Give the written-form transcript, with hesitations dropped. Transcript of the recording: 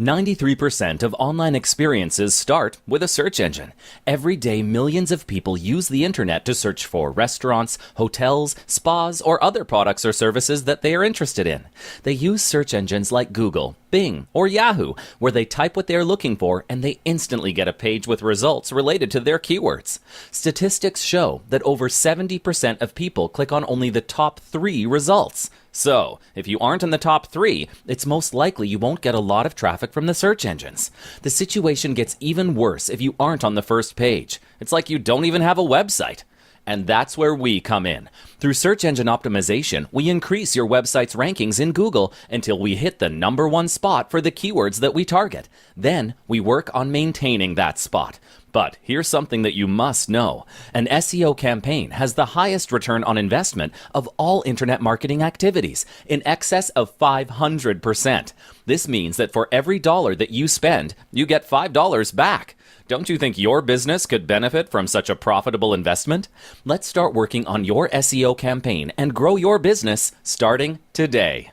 93% of online experiences start with a search engine. Every day, millions of people use the internet to search for restaurants, hotels, spas, or other products or services that they are interested in. They use search engines like Google, Bing, or Yahoo, where they type what they are looking for and they instantly get a page with results related to their keywords. Statistics show that over 70% of people click on only the top 3 results. So, if you aren't in the top 3, it's most likely you won't get a lot of traffic from the search engines. The situation gets even worse if you aren't on the first page. It's like you don't even have a website. And that's where we come in. Through search engine optimization, we increase your website's rankings in Google until we hit the #1 spot for the keywords that we target. Then, we work on maintaining that spot. But here's something that you must know. An SEO campaign has the highest return on investment of all internet marketing activities, in excess of 500%. This means that for every dollar that you spend, you get $5 back. Don't you think your business could benefit from such a profitable investment? Let's start working on your SEO campaign and grow your business starting today.